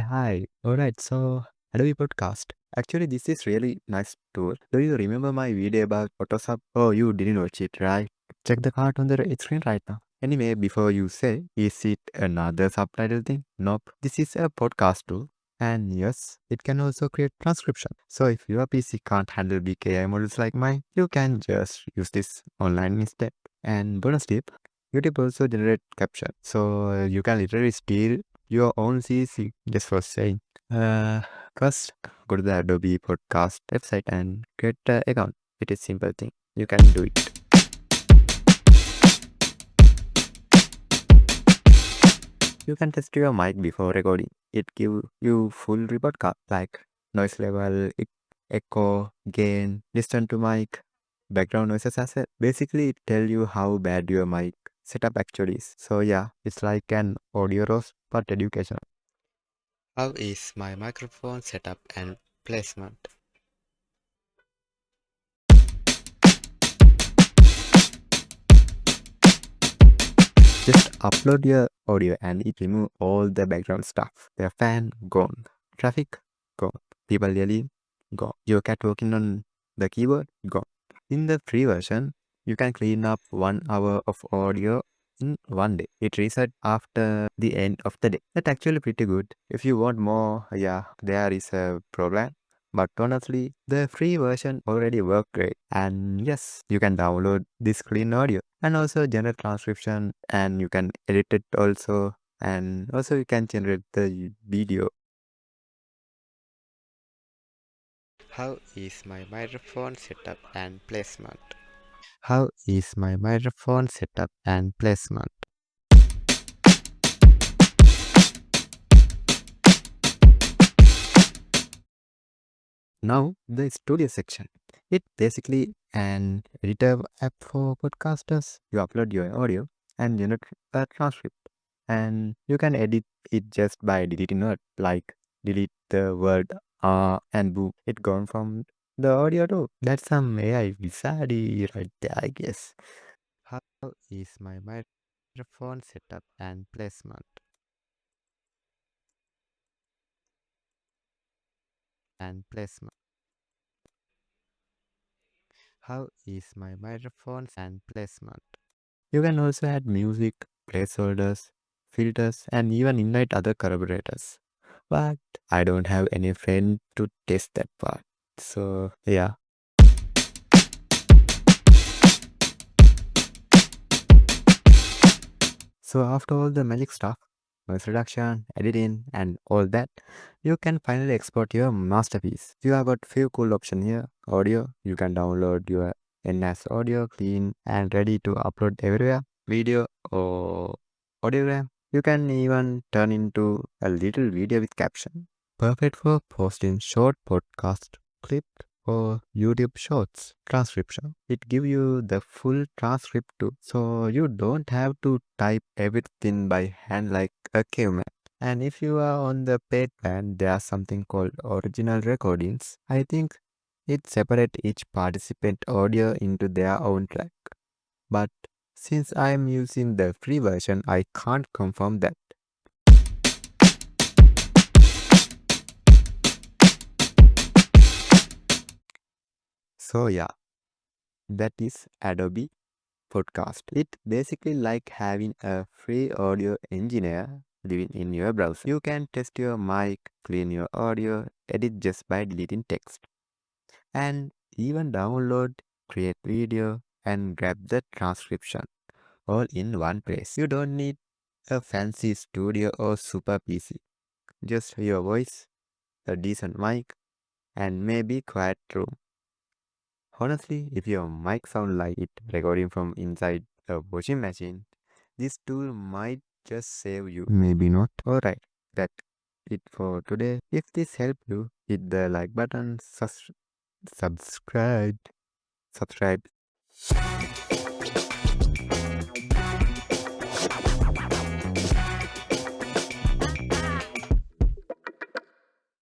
Hi. All right. So, Adobe Podcast. Actually, this is really nice tool. Do you remember my video about Photoshop? Oh, you didn't watch it, right? Check the card on the screen right now. Anyway, before you say, is it another subtitle thing? Nope. This is a podcast tool. And yes, it can also create transcription. So if your PC can't handle big AI models like mine, you can just use this online instead. And bonus tip, YouTube also generate caption. So you can literally steal your own CC just for saying. Uh, First, go to the Adobe Podcast website and create an account. It is simple thing. You can do it. You can test your mic before recording. It give you full report card like noise level, echo, gain, listen to mic, background noises as well. Basically, it tell you how bad your mic setup actually is. So yeah, it's like an audio roast but education. How is my microphone setup and placement? Just upload your audio and it remove all the background stuff. The fan gone. Traffic gone. People yelling gone. Your cat walking on the keyboard gone. In the free version, you can clean up 1 hour of audio in one day. It reset after the end of the day. That's actually pretty good. If you want more, yeah, there is a problem. But honestly, the free version already worked great. And yes, you can download this clean audio and also generate transcription and you can edit it also. And also you can generate the video. How is my microphone setup and placement? How is my microphone setup and placement? Now the studio section. It basically an editor app for podcasters. You upload your audio and generate a transcript. And you can edit it just by deleting word like delete the word and boom, it gone from the audio too. That's some AI wizardry right there, I guess. How is my microphone setup and placement? And placement. How is my microphone and placement? You can also add music, placeholders, filters, and even invite other collaborators. But I don't have any friend to test that part. So yeah. So after all the magic stuff, noise reduction, editing, and all that, you can finally export your masterpiece. You have got few cool options here. Audio, you can download your NAS audio clean and ready to upload everywhere. Video or audiogram, you can even turn into a little video with caption. Perfect for posting short podcast clip or YouTube Shorts transcription. It gives you the full transcript too, so you don't have to type everything by hand like a caveman. And if you are on the paid plan, there's something called original recordings. I think it separates each participant audio into their own track. But since I am using the free version, I can't confirm that. So yeah, that is Adobe Podcast. It basically like having a free audio engineer living in your browser. You can test your mic, clean your audio, edit just by deleting text, and even download, create video, and grab the transcription all in one place. You don't need a fancy studio or super PC. Just your voice, a decent mic, and maybe quiet room. Honestly, if your mic sound like it recording from inside a washing machine, this tool might just save you. Maybe not. Alright, that's it for today. If this helped you, hit the like button, subscribe.